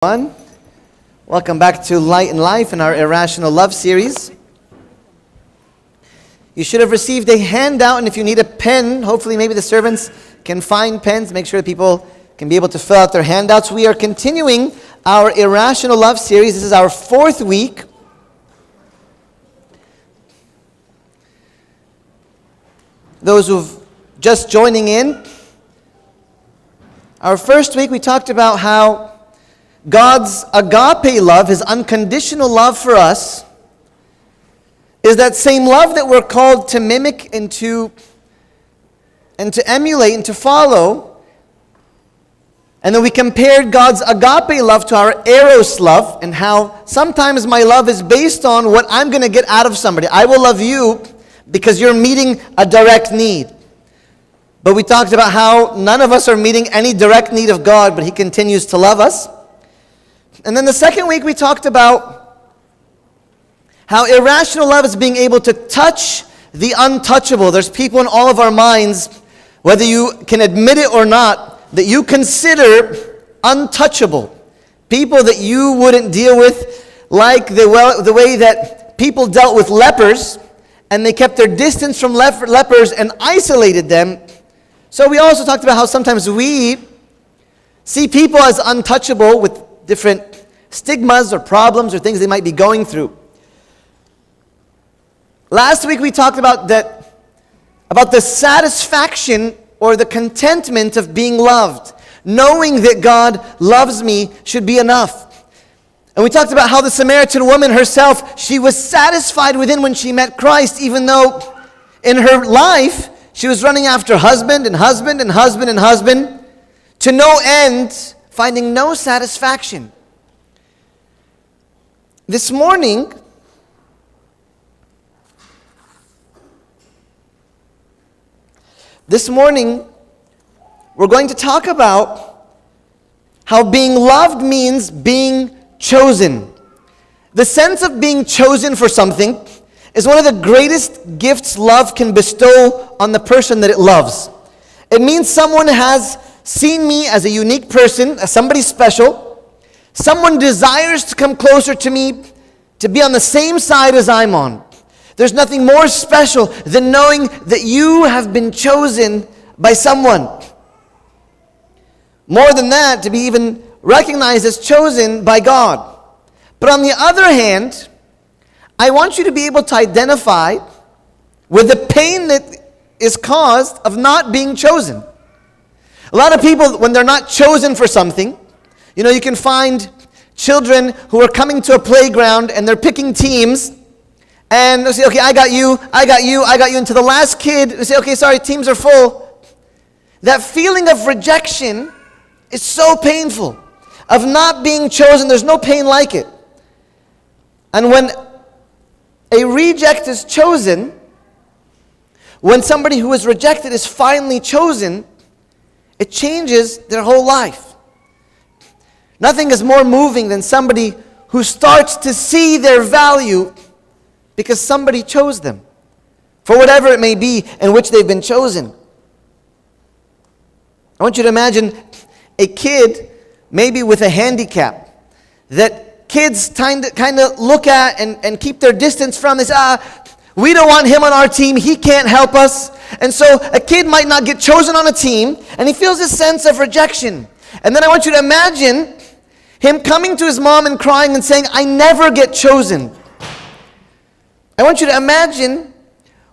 Welcome back to Light and Life in our Irrational Love series. You should have received a handout, and if you need a pen, hopefully maybe the servants can find pens, make sure that people can be able to fill out their handouts. We are continuing our Irrational Love series. This is our fourth week. Those who've just joining in, our first week we talked about how God's agape love, His unconditional love for us, is that same love that we're called to mimic and to emulate and to follow. And then we compared God's agape love to our eros love, and how sometimes my love is based on what I'm going to get out of somebody. I will love you because you're meeting a direct need. But we talked about how none of us are meeting any direct need of God, but He continues to love us. And then the second week we talked about how irrational love is being able to touch the untouchable. There's people in all of our minds, whether you can admit it or not, that you consider untouchable. People that you wouldn't deal with, like the way that people dealt with lepers, and they kept their distance from lepers and isolated them. So we also talked about how sometimes we see people as untouchable with different stigmas or problems or things they might be going through. Last week we talked about the satisfaction or the contentment of being loved. Knowing that God loves me should be enough. And we talked about how the Samaritan woman herself, she was satisfied within when she met Christ, even though in her life she was running after husband and husband and husband and husband to no end, finding no satisfaction. This morning, we're going to talk about how being loved means being chosen. The sense of being chosen for something is one of the greatest gifts love can bestow on the person that it loves. It means someone has seen me as a unique person, as somebody special. Someone desires to come closer to me, to be on the same side as I'm on. There's nothing more special than knowing that you have been chosen by someone. More than that, to be even recognized as chosen by God. But on the other hand, I want you to be able to identify with the pain that is caused of not being chosen. A lot of people, when they're not chosen for something, you can find children who are coming to a playground and they're picking teams, and they'll say, okay, I got you, and to the last kid, they say, okay, sorry, teams are full. That feeling of rejection is so painful, of not being chosen. There's no pain like it. And when a reject is chosen, when somebody who is rejected is finally chosen, it changes their whole life. Nothing is more moving than somebody who starts to see their value because somebody chose them, for whatever it may be in which they've been chosen. I want you to imagine a kid, maybe with a handicap, that kids kind of look at and keep their distance from. They say, we don't want him on our team, he can't help us. And so a kid might not get chosen on a team, and he feels this sense of rejection. And then I want you to imagine him coming to his mom and crying and saying, I never get chosen. I want you to imagine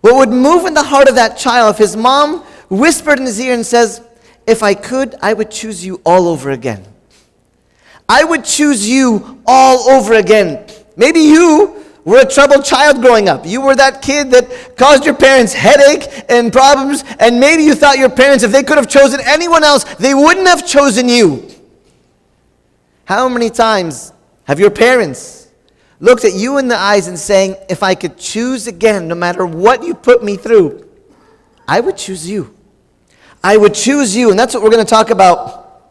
what would move in the heart of that child if his mom whispered in his ear and says, if I could, I would choose you all over again. I would choose you all over again. Maybe you were a troubled child growing up. You were that kid that caused your parents headache and problems, and maybe you thought your parents, if they could have chosen anyone else, they wouldn't have chosen you. How many times have your parents looked at you in the eyes and saying, if I could choose again, no matter what you put me through, I would choose you. I would choose you. And that's what we're going to talk about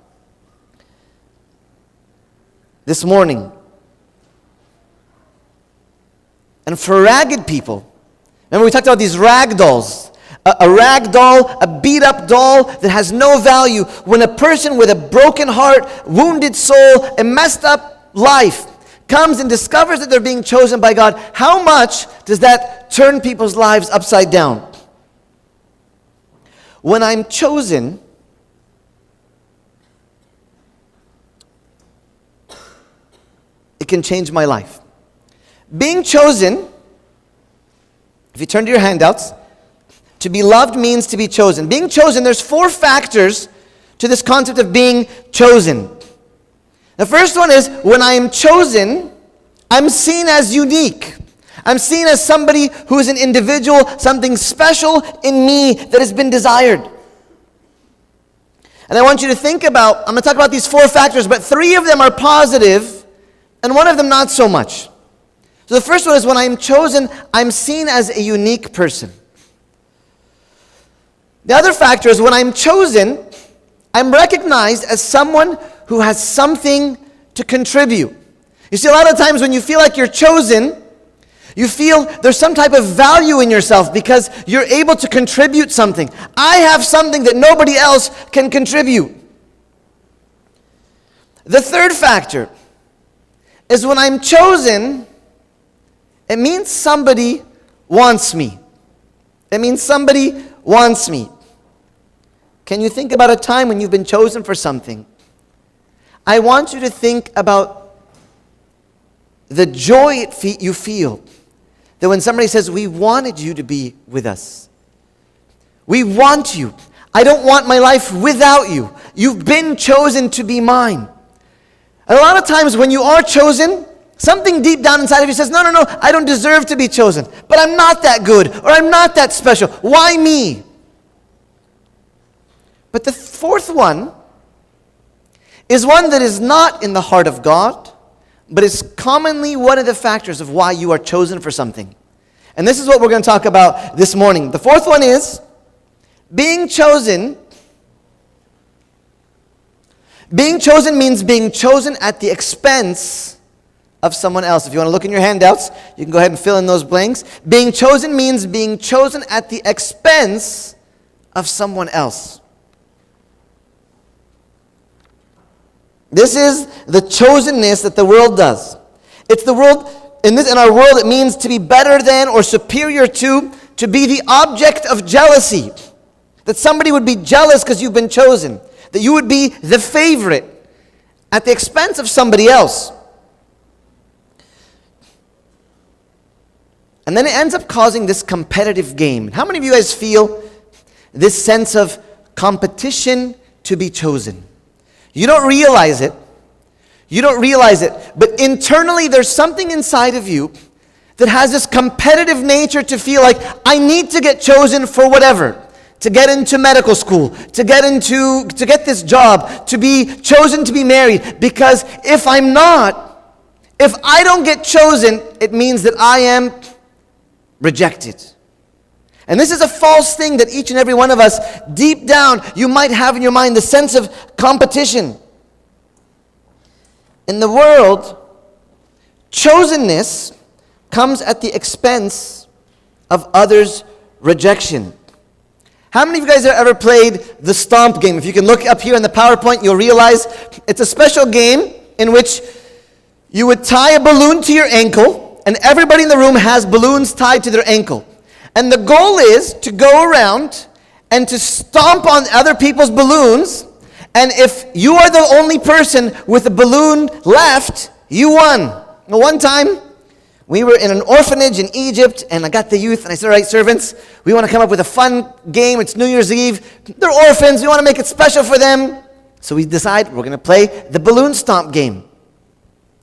this morning. And for ragged people, remember we talked about these rag dolls. a rag doll, a beat up doll that has no value. When a person with a broken heart, wounded soul, a messed up life comes and discovers that they're being chosen by God, how much does that turn people's lives upside down? When I'm chosen, it can change my life. Being chosen, if you turn to your handouts, to be loved means to be chosen. Being chosen, there's 4 factors to this concept of being chosen. The first one is, when I am chosen, I'm seen as unique. I'm seen as somebody who is an individual, something special in me that has been desired. And I want you to think about, I'm going to talk about these 4 factors, but 3 of them are positive, and 1 of them not so much. So the first one is, when I am chosen, I'm seen as a unique person. The other factor is, when I'm chosen, I'm recognized as someone who has something to contribute. You see, a lot of times when you feel like you're chosen, you feel there's some type of value in yourself because you're able to contribute something. I have something that nobody else can contribute. The third factor is, when I'm chosen, it means somebody wants me. It means somebody wants me. Can you think about a time when you've been chosen for something? I want you to think about the joy you feel that when somebody says, we wanted you to be with us. We want you. I don't want my life without you. You've been chosen to be mine. And a lot of times when you are chosen, something deep down inside of you says, no, I don't deserve to be chosen. But I'm not that good, or I'm not that special. Why me? But the fourth one is one that is not in the heart of God, but is commonly one of the factors of why you are chosen for something. And this is what we're going to talk about this morning. The fourth one is, being chosen. Being chosen means being chosen at the expense of someone else. If you want to look in your handouts, you can go ahead and fill in those blanks. Being chosen means being chosen at the expense of someone else. This is the chosenness that the world does. It's the world, in our world, it means to be better than or superior to be the object of jealousy. That somebody would be jealous because you've been chosen. That you would be the favorite at the expense of somebody else. And then it ends up causing this competitive game. How many of you guys feel this sense of competition to be chosen? You don't realize it. You don't realize it. But internally, there's something inside of you that has this competitive nature to feel like, I need to get chosen for whatever. To get into medical school, to get this job, to be chosen to be married. Because if I don't get chosen, it means that I am rejected. And this is a false thing that each and every one of us, deep down, you might have in your mind, the sense of competition. In the world, chosenness comes at the expense of others' rejection. How many of you guys have ever played the Stomp game? If you can look up here in the PowerPoint, you'll realize it's a special game in which you would tie a balloon to your ankle, and everybody in the room has balloons tied to their ankle. And the goal is to go around and to stomp on other people's balloons. And if you are the only person with a balloon left, you won. Now, one time, we were in an orphanage in Egypt, and I got the youth, and I said, all right, servants, we want to come up with a fun game. It's New Year's Eve. They're orphans. We want to make it special for them. So we decide we're going to play the balloon stomp game.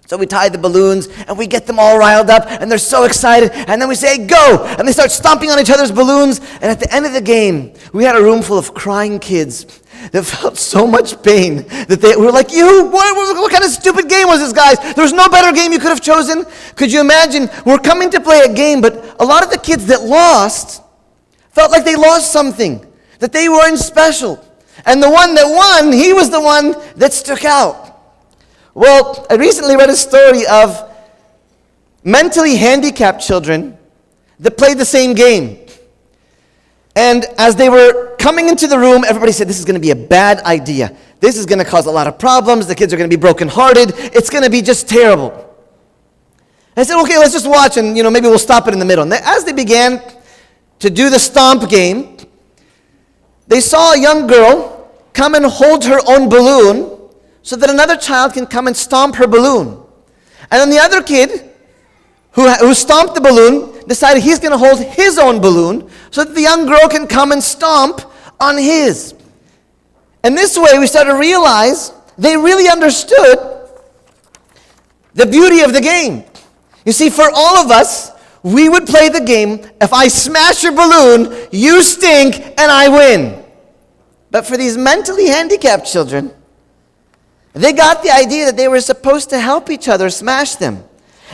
So we tie the balloons, and we get them all riled up, and they're so excited. And then we say, go! And they start stomping on each other's balloons. And at the end of the game, we had a room full of crying kids that felt so much pain that they were like, what kind of stupid game was this, guys? There was no better game you could have chosen. Could you imagine? We're coming to play a game, but a lot of the kids that lost felt like they lost something, that they weren't special. And the one that won, he was the one that stuck out. Well, I recently read a story of mentally handicapped children that played the same game. And as they were coming into the room, everybody said, this is going to be a bad idea. This is going to cause a lot of problems. The kids are going to be brokenhearted. It's going to be just terrible. And I said, okay, let's just watch and, maybe we'll stop it in the middle. And as they began to do the Stomp game, they saw a young girl come and hold her own balloon so that another child can come and stomp her balloon. And then the other kid who stomped the balloon decided he's going to hold his own balloon so that the young girl can come and stomp on his. And this way we started to realize they really understood the beauty of the game. You see, for all of us, we would play the game, if I smash your balloon, you stink and I win. But for these mentally handicapped children, they got the idea that they were supposed to help each other smash them.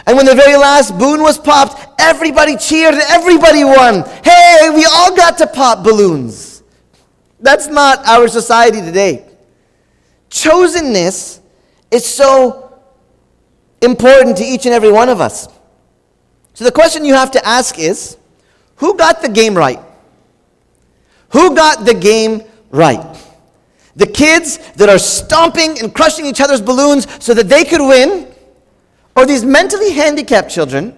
And when the very last balloon was popped, everybody cheered, everybody won. Hey, we all got to pop balloons. That's not our society today. Chosenness is so important to each and every one of us. So the question you have to ask is, who got the game right? Who got the game right? The kids that are stomping and crushing each other's balloons so that they could win? Or these mentally handicapped children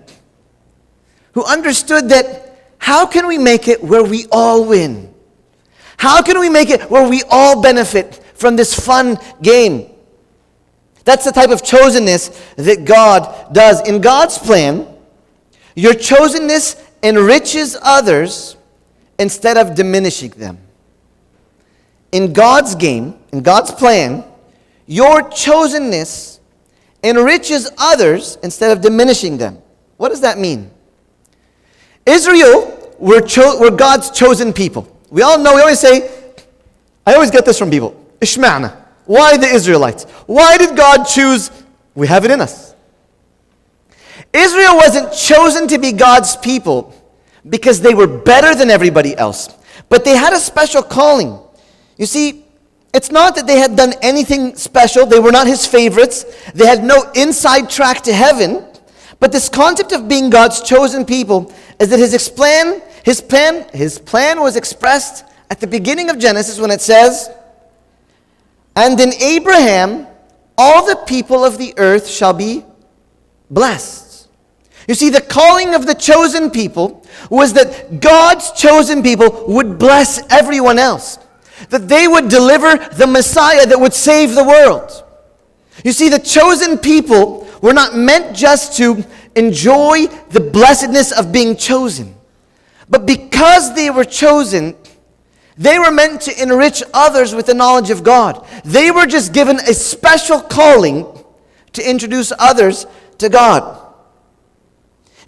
who understood that how can we make it where we all win? How can we make it where we all benefit from this fun game? That's the type of chosenness that God does. In God's plan, your chosenness enriches others instead of diminishing them. In God's game, in God's plan, your chosenness enriches others instead of diminishing them. What does that mean? Israel were God's chosen people. We all know, we always say, I always get this from people. Ishma'na. Why the Israelites? Why did God choose? We have it in us. Israel wasn't chosen to be God's people because they were better than everybody else. But they had a special calling. You see, it's not that they had done anything special. They were not his favorites. They had no inside track to heaven. But this concept of being God's chosen people is that his plan was expressed at the beginning of Genesis when it says, and in Abraham, all the people of the earth shall be blessed. You see, the calling of the chosen people was that God's chosen people would bless everyone else. That they would deliver the Messiah that would save the world. You see, the chosen people were not meant just to enjoy the blessedness of being chosen. But because they were chosen, they were meant to enrich others with the knowledge of God. They were just given a special calling to introduce others to God.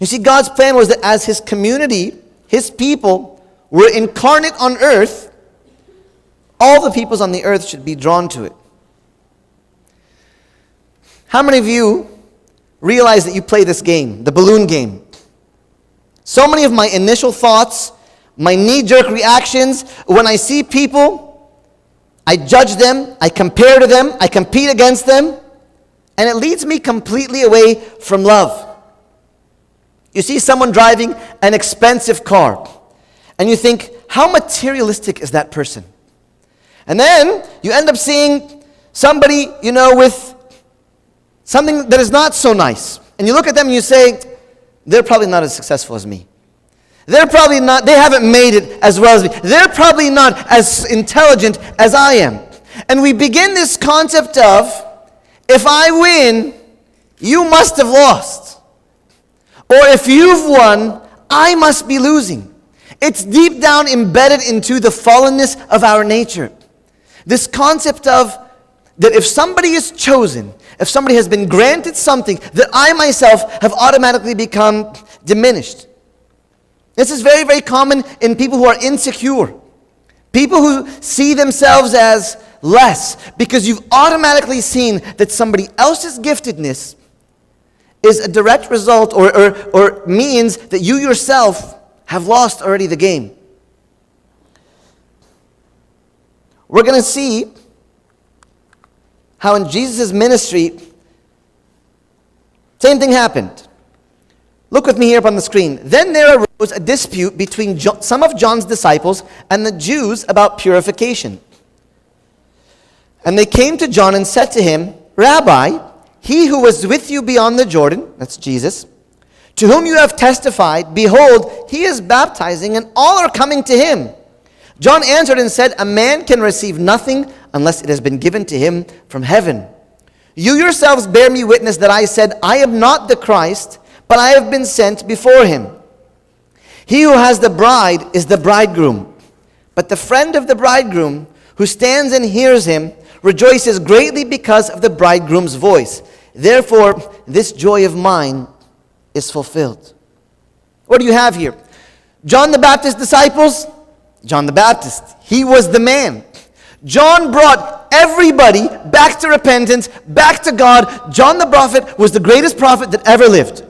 You see, God's plan was that as his community, his people were incarnate on earth, all the peoples on the earth should be drawn to it. How many of you realize that you play this game, the balloon game? So many of my initial thoughts, my knee-jerk reactions, when I see people, I judge them, I compare to them, I compete against them, and it leads me completely away from love. You see someone driving an expensive car, and you think, how materialistic is that person? And then you end up seeing somebody, with something that is not so nice. And you look at them and you say, they're probably not as successful as me. They haven't made it as well as me. They're probably not as intelligent as I am. And we begin this concept of, if I win, you must have lost. Or if you've won, I must be losing. It's deep down embedded into the fallenness of our nature. This concept of that if somebody is chosen, if somebody has been granted something, that I myself have automatically become diminished. This is very, very common in people who are insecure. People who see themselves as less because you've automatically seen that somebody else's giftedness is a direct result or means that you yourself have lost already the game. We're going to see how in Jesus' ministry, same thing happened. Look with me here up on the screen. Then there arose a dispute between some of John's disciples and the Jews about purification. And they came to John and said to him, Rabbi, he who was with you beyond the Jordan, that's Jesus, to whom you have testified, behold, he is baptizing, and all are coming to him. John answered and said, a man can receive nothing unless it has been given to him from heaven. You yourselves bear me witness that I said, I am not the Christ, but I have been sent before him. He who has the bride is the bridegroom. But the friend of the bridegroom, who stands and hears him, rejoices greatly because of the bridegroom's voice. Therefore, this joy of mine is fulfilled. What do you have here? John the Baptist's disciples? John the Baptist. He was the man. John brought everybody back to repentance, back to God. John the prophet was the greatest prophet that ever lived.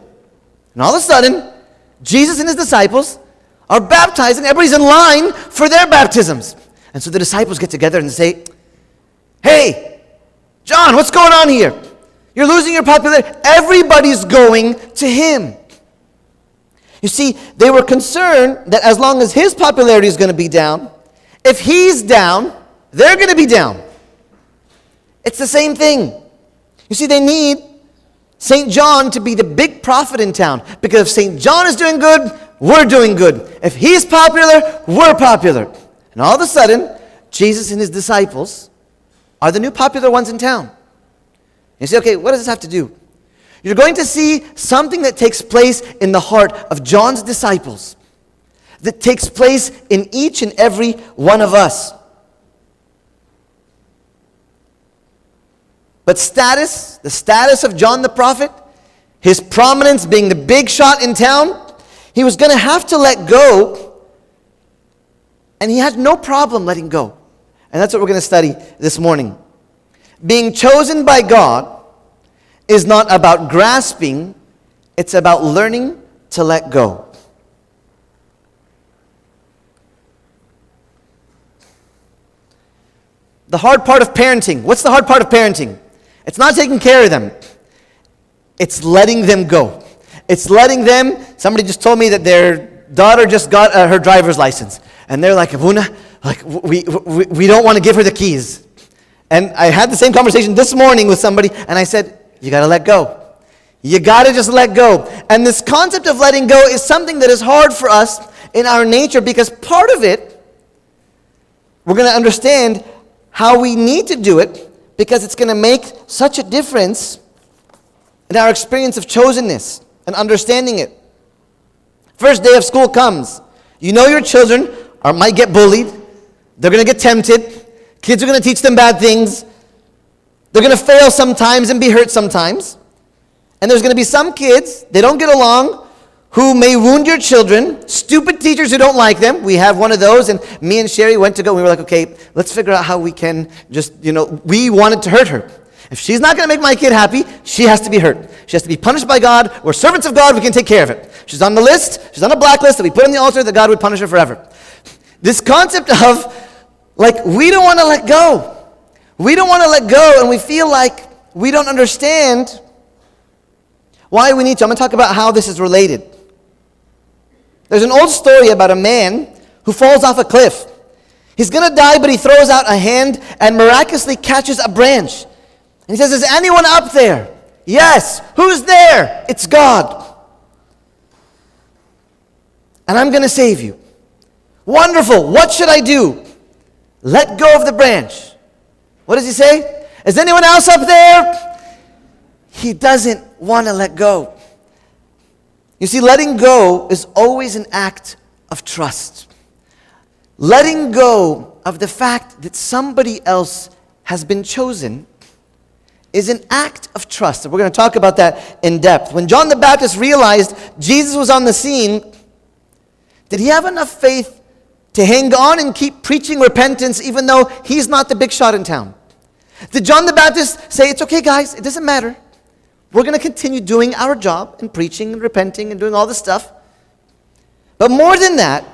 And all of a sudden, Jesus and his disciples are baptizing. Everybody's in line for their baptisms. And so the disciples get together and say, hey, John, what's going on here? You're losing your popularity. Everybody's going to him. You see, they were concerned that as long as his popularity is going to be down, if he's down, they're going to be down. It's the same thing. You see, they need St. John to be the big prophet in town. Because if St. John is doing good, we're doing good. If he's popular, we're popular. And all of a sudden, Jesus and his disciples are the new popular ones in town. You say, okay, what does this have to do? You're going to see something that takes place in the heart of John's disciples, that takes place in each and every one of us. But the status of John the prophet, his prominence being the big shot in town, he was going to have to let go, and he had no problem letting go. And that's what we're going to study this morning. Being chosen by God is not about grasping, it's about learning to let go. The hard part of parenting. What's the hard part of parenting? It's not taking care of them. It's letting them go. It's letting them. Somebody just told me that their daughter just got her driver's license. And they're like, Abuna, we don't want to give her the keys. And I had the same conversation this morning with somebody, and I said, you got to let go. You got to just let go. And this concept of letting go is something that is hard for us in our nature, because part of it, we're going to understand how we need to do it, because it's going to make such a difference in our experience of chosenness and understanding it. First day of school comes. You know your children might get bullied. They're going to get tempted. Kids are going to teach them bad things. They're going to fail sometimes and be hurt sometimes. And there's going to be some kids, they don't get along, who may wound your children. Stupid teachers who don't like them. We have one of those, and me and Sherry went to go. We were like, okay, let's figure out how we can just, we wanted to hurt her. If she's not going to make my kid happy, she has to be hurt. She has to be punished by God. We're servants of God. We can take care of it. She's on the list. She's on a blacklist that we put on the altar that God would punish her forever. This concept of, we don't want to let go. We don't want to let go, and we feel like we don't understand why we need to. I'm going to talk about how this is related. There's an old story about a man who falls off a cliff. He's going to die, but he throws out a hand and miraculously catches a branch. And he says, is anyone up there? Yes. Who's there? It's God. And I'm going to save you. Wonderful. What should I do? Let go of the branch. What does he say? Is anyone else up there? He doesn't want to let go. You see, letting go is always an act of trust. Letting go of the fact that somebody else has been chosen is an act of trust. And we're going to talk about that in depth. When John the Baptist realized Jesus was on the scene, did he have enough faith to hang on and keep preaching repentance even though he's not the big shot in town? Did John the Baptist say, it's okay guys, it doesn't matter. We're going to continue doing our job and preaching and repenting and doing all this stuff. But more than that,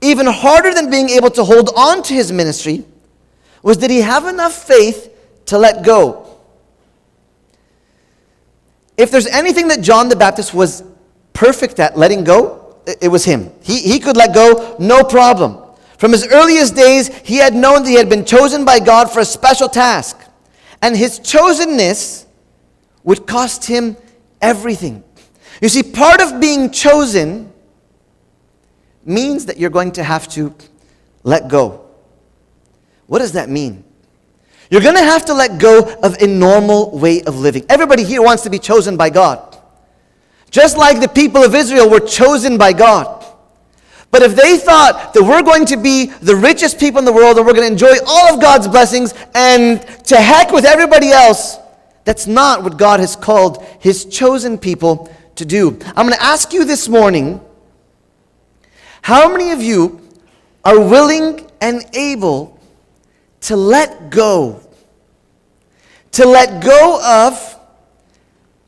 even harder than being able to hold on to his ministry, was did he have enough faith to let go? If there's anything that John the Baptist was perfect at letting go, it was him. He could let go, no problem. From his earliest days, he had known that he had been chosen by God for a special task. And his chosenness would cost him everything. You see, part of being chosen means that you're going to have to let go. What does that mean? You're going to have to let go of a normal way of living. Everybody here wants to be chosen by God. Just like the people of Israel were chosen by God. But if they thought that we're going to be the richest people in the world and we're going to enjoy all of God's blessings and to heck with everybody else, that's not what God has called His chosen people to do. I'm going to ask you this morning, how many of you are willing and able to let go? To let go of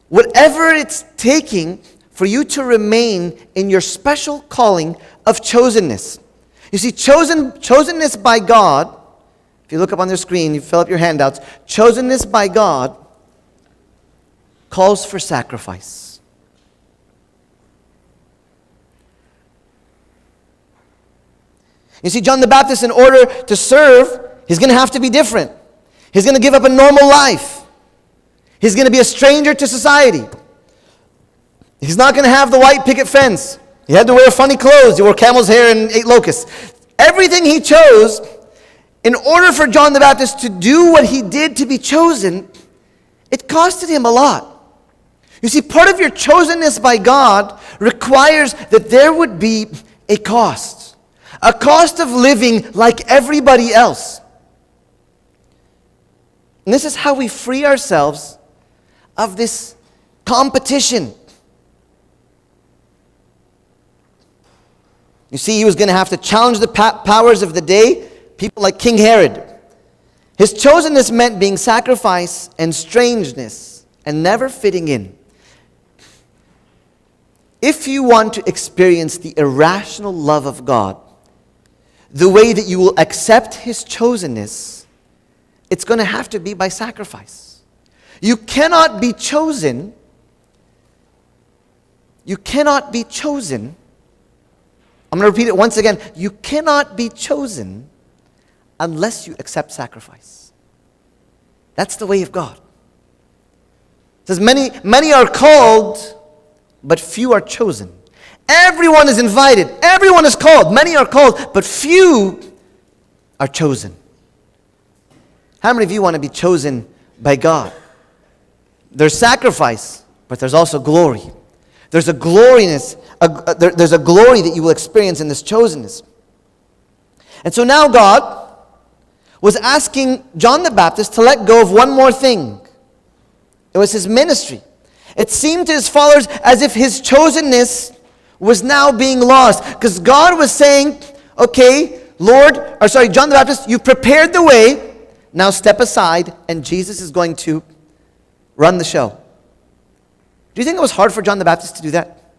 whatever it's taking for you to remain in your special calling of chosenness. You see, chosenness by God, if you look up on the screen, you fill up your handouts, chosenness by God calls for sacrifice. You see, John the Baptist, in order to serve, he's going to have to be different. He's going to give up a normal life. He's going to be a stranger to society. He's not going to have the white picket fence. He had to wear funny clothes. He wore camel's hair and ate locusts. Everything he chose, in order for John the Baptist to do what he did to be chosen, it costed him a lot. You see, part of your chosenness by God requires that there would be a cost. A cost of living like everybody else. And this is how we free ourselves of this competition. You see, he was going to have to challenge the powers of the day, people like King Herod. His chosenness meant being sacrifice and strangeness and never fitting in. If you want to experience the irrational love of God, the way that you will accept His chosenness, it's going to have to be by sacrifice. You cannot be chosen. You cannot be chosen. I'm going to repeat it once again. You cannot be chosen unless you accept sacrifice. That's the way of God. It says, many are called, but few are chosen. Everyone is invited. Everyone is called. Many are called, but few are chosen. How many of you want to be chosen by God? There's sacrifice, but there's also glory. There's a gloriness. There's a glory that you will experience in this chosenness. And so now God was asking John the Baptist to let go of one more thing. It was his ministry. It seemed to his followers as if his chosenness was now being lost. Because God was saying, okay, John the Baptist, you prepared the way. Now step aside, and Jesus is going to run the show. Do you think it was hard for John the Baptist to do that?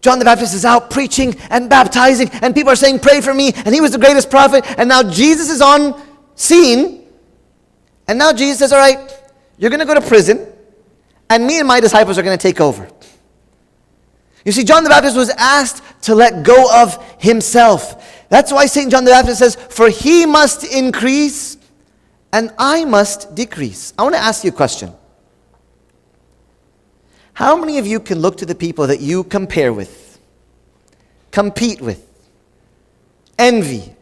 John the Baptist is out preaching and baptizing, and people are saying, pray for me, and he was the greatest prophet, and now Jesus is on scene, and now Jesus says, all right, you're going to go to prison, and me and my disciples are going to take over. You see, John the Baptist was asked to let go of himself. That's why St. John the Baptist says, for he must increase, and I must decrease. I want to ask you a question. How many of you can look to the people that you compare with, compete with, envy,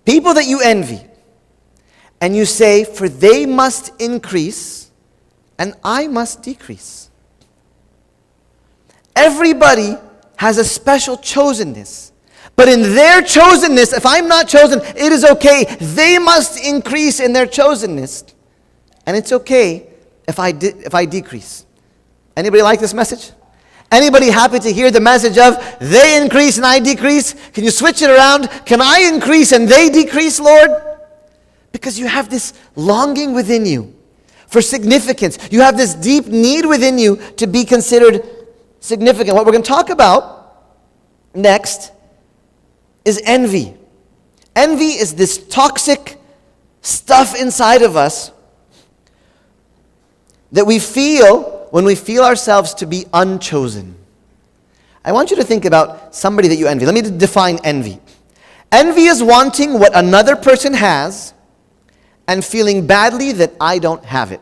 people that you envy, and you say, for they must increase and I must decrease? Everybody has a special chosenness. But in their chosenness, if I'm not chosen, it is okay. They must increase in their chosenness. And it's okay if I decrease. Anybody like this message? Anybody happy to hear the message of they increase and I decrease? Can you switch it around? Can I increase and they decrease, Lord? Because you have this longing within you for significance. You have this deep need within you to be considered significant. What we're going to talk about next is envy. Envy is this toxic stuff inside of us that we feel when we feel ourselves to be unchosen. I want you to think about somebody that you envy. Let me define envy. Envy is wanting what another person has and feeling badly that I don't have it.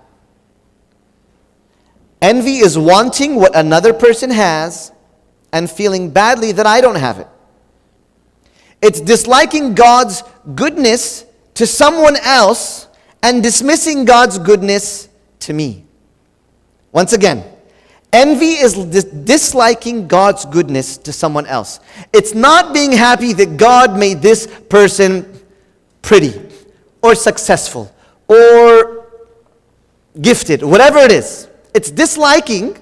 Envy is wanting what another person has and feeling badly that I don't have it. It's disliking God's goodness to someone else and dismissing God's goodness to me. Once again, envy is disliking God's goodness to someone else. It's not being happy that God made this person pretty or successful or gifted, whatever it is. It's disliking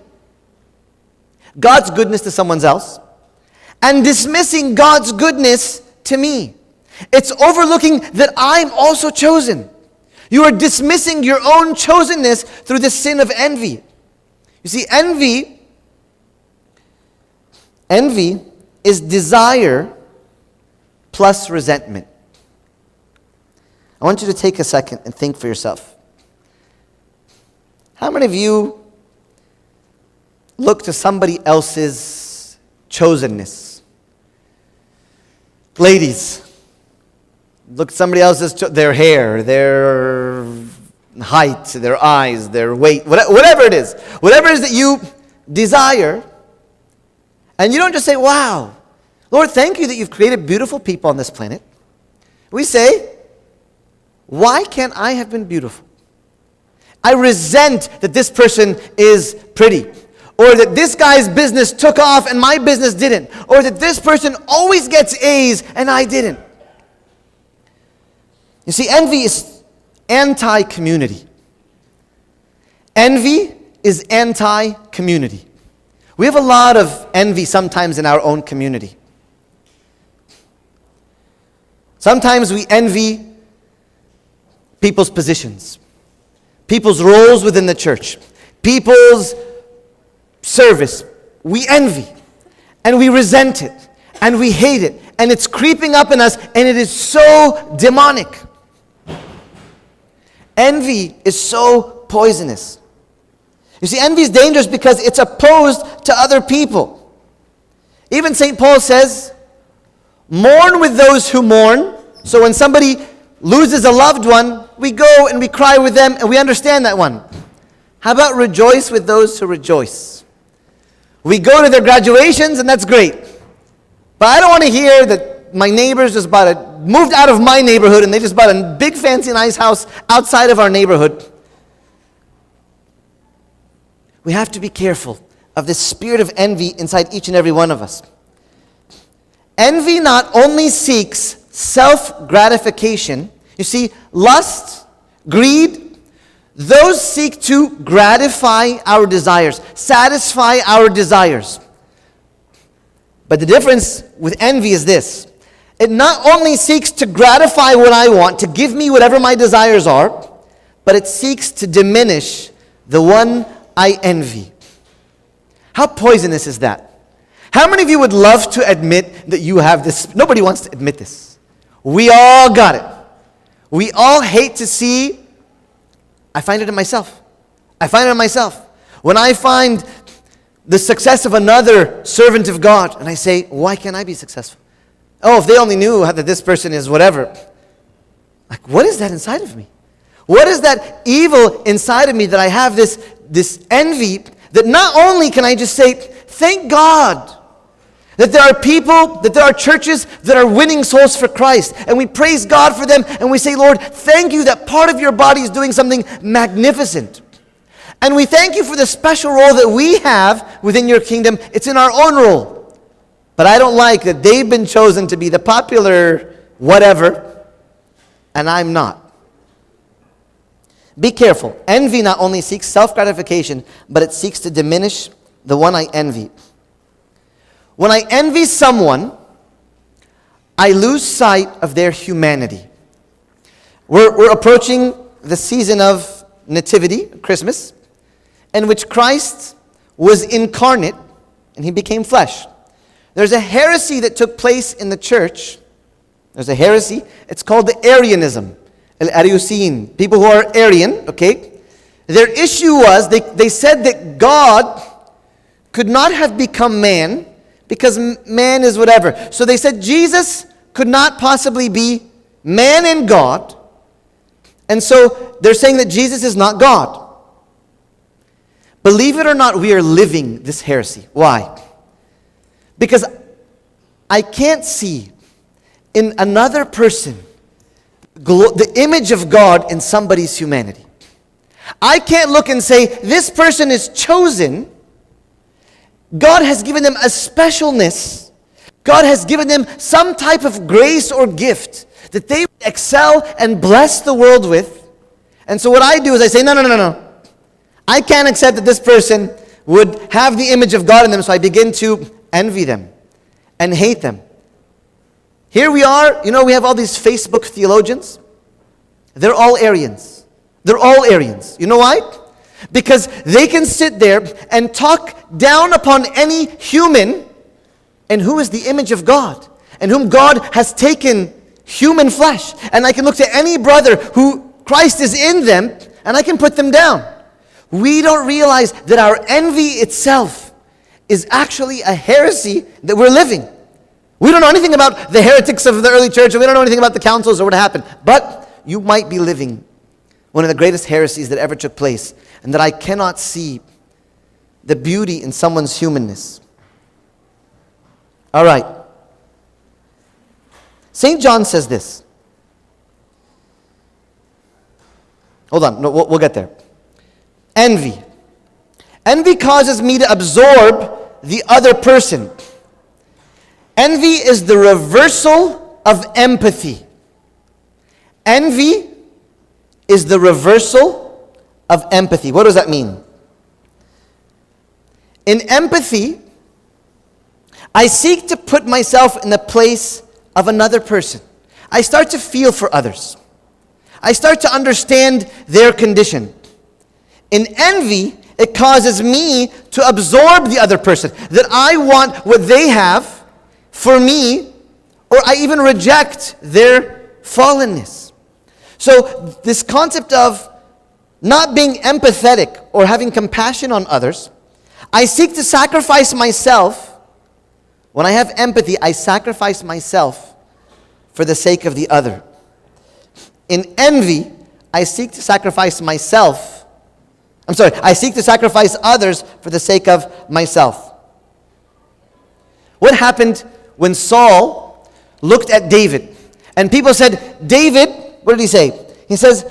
God's goodness to someone else and dismissing God's goodness to me. It's overlooking that I'm also chosen. You are dismissing your own chosenness through the sin of envy. You see, envy is desire plus resentment. I want you to take a second and think for yourself. How many of you look to somebody else's chosenness? Ladies, look at somebody else's, their hair, their height, their eyes, their weight, whatever it is. Whatever it is that you desire. And you don't just say, wow, Lord, thank you that you've created beautiful people on this planet. We say, why can't I have been beautiful? I resent that this person is pretty. Or that this guy's business took off and my business didn't. Or that this person always gets A's and I didn't. You see, envy is anti-community. Envy is anti-community. We have a lot of envy sometimes in our own community. Sometimes we envy people's positions, people's roles within the church, people's service. We envy and we resent it and we hate it and it's creeping up in us and it is so demonic. Envy is so poisonous. You see, envy is dangerous because it's opposed to other people. Even St. Paul says, mourn with those who mourn. So when somebody loses a loved one, we go and we cry with them and we understand that one. How about rejoice with those who rejoice? We go to their graduations and that's great. But I don't want to hear that my neighbors just moved out of my neighborhood and they just bought a big fancy nice house outside of our neighborhood. We have to be careful of this spirit of envy inside each and every one of us. Envy not only seeks self-gratification. You see, lust, greed, those seek to gratify our desires, satisfy our desires. But the difference with envy is this. It not only seeks to gratify what I want, to give me whatever my desires are, but it seeks to diminish the one I envy. How poisonous is that? How many of you would love to admit that you have this? Nobody wants to admit this. We all got it. We all hate to see. I find it in myself. When I find the success of another servant of God, and I say, why can't I be successful? Oh, if they only knew that this person is whatever. Like, what is that inside of me? What is that evil inside of me that I have this envy that not only can I just say, thank God that there are people, that there are churches that are winning souls for Christ. And we praise God for them and we say, Lord, thank you that part of your body is doing something magnificent. And we thank you for the special role that we have within your kingdom. It's in our own role. But I don't like that they've been chosen to be the popular whatever, and I'm not. Be careful. Envy not only seeks self-gratification, but it seeks to diminish the one I envy. When I envy someone, I lose sight of their humanity. We're approaching the season of Nativity, Christmas, in which Christ was incarnate and he became flesh. There's a heresy that took place in the church. There's a heresy. It's called the Arianism. Ariusin. People who are Arian, okay? Their issue was, they said that God could not have become man because man is whatever. So they said Jesus could not possibly be man and God. And so they're saying that Jesus is not God. Believe it or not, we are living this heresy. Why? Because I can't see in another person the image of God in somebody's humanity. I can't look and say, this person is chosen. God has given them a specialness. God has given them some type of grace or gift that they would excel and bless the world with. And so what I do is I say, no. I can't accept that this person would have the image of God in them, so I begin to envy them and hate them. Here we are, we have all these Facebook theologians. They're all Arians. They're all Arians. You know why? Because they can sit there and talk down upon any human and who is the image of God and whom God has taken human flesh. And I can look to any brother who Christ is in them and I can put them down. We don't realize that our envy itself is actually a heresy that we're living. We don't know anything about the heretics of the early church, and we don't know anything about the councils or what happened. But you might be living one of the greatest heresies that ever took place, and that I cannot see the beauty in someone's humanness. All right. St. John says this. Hold on, no, we'll get there. Envy. Envy causes me to absorb the other person. Envy is the reversal of empathy. Envy is the reversal of empathy. What does that mean? In empathy, I seek to put myself in the place of another person. I start to feel for others. I start to understand their condition. In envy, it causes me to absorb the other person. That I want what they have for me, or I even reject their fallenness. So this concept of not being empathetic or having compassion on others, I seek to sacrifice myself. When I have empathy, I sacrifice myself for the sake of the other. In envy, I seek to sacrifice I seek to sacrifice others for the sake of myself. What happened when Saul looked at David? And people said, David, what did he say? He says,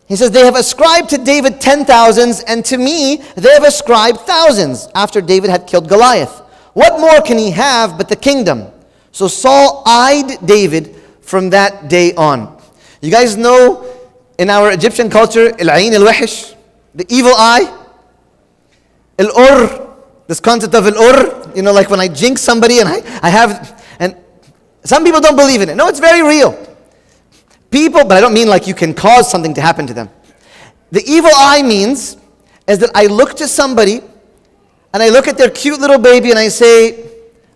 they have ascribed to David 10,000s, and to me they have ascribed thousands, after David had killed Goliath. What more can he have but the kingdom? So Saul eyed David from that day on. You guys know in our Egyptian culture, al-ayn al-wahish, the evil eye, al-ur, this concept of al-ur, like when I jinx somebody and I have, and some people don't believe in it. No, it's very real. People, but I don't mean like you can cause something to happen to them. The evil eye means is that I look to somebody and I look at their cute little baby and I say,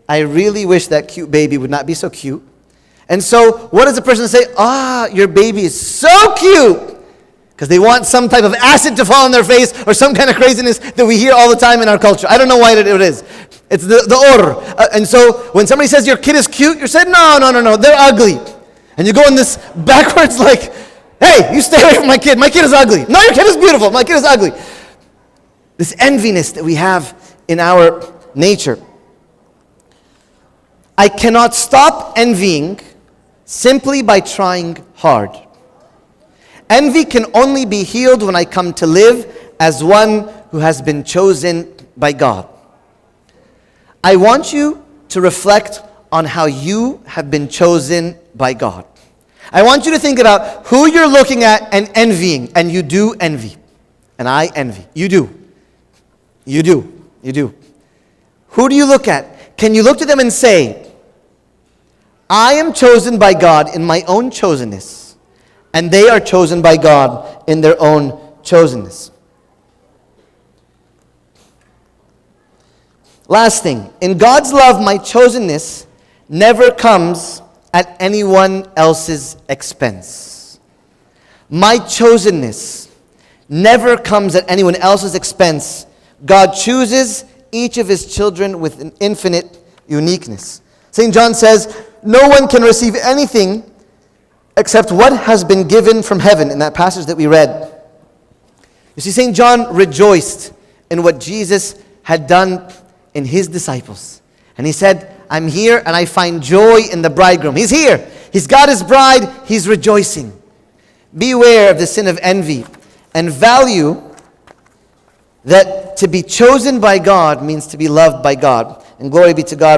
I really wish that cute baby would not be so cute. And so, what does the person say? Your baby is so cute. Because they want some type of acid to fall on their face or some kind of craziness that we hear all the time in our culture. I don't know why it is. It's the ur. And so, when somebody says your kid is cute, you're saying, no, they're ugly. And you go in this backwards like, hey, you stay away from my kid. My kid is ugly. No, your kid is beautiful. My kid is ugly. This enviness that we have in our nature. I cannot stop envying simply by trying hard. Envy can only be healed when I come to live as one who has been chosen by God. I want you to reflect on how you have been chosen by God. I want you to think about who you're looking at and envying, and you do envy. And I envy. You do. Who do you look at? Can you look to them and say, I am chosen by God in my own chosenness, and they are chosen by God in their own chosenness. Last thing, in God's love, my chosenness never comes at anyone else's expense. My chosenness never comes at anyone else's expense. God chooses each of his children with an infinite uniqueness. St. John says, no one can receive anything except what has been given from heaven, in that passage that we read. You see, St. John rejoiced in what Jesus had done in his disciples. And he said, I'm here and I find joy in the bridegroom. He's here. He's got his bride. He's rejoicing. Beware of the sin of envy and value that to be chosen by God means to be loved by God. And glory be to God.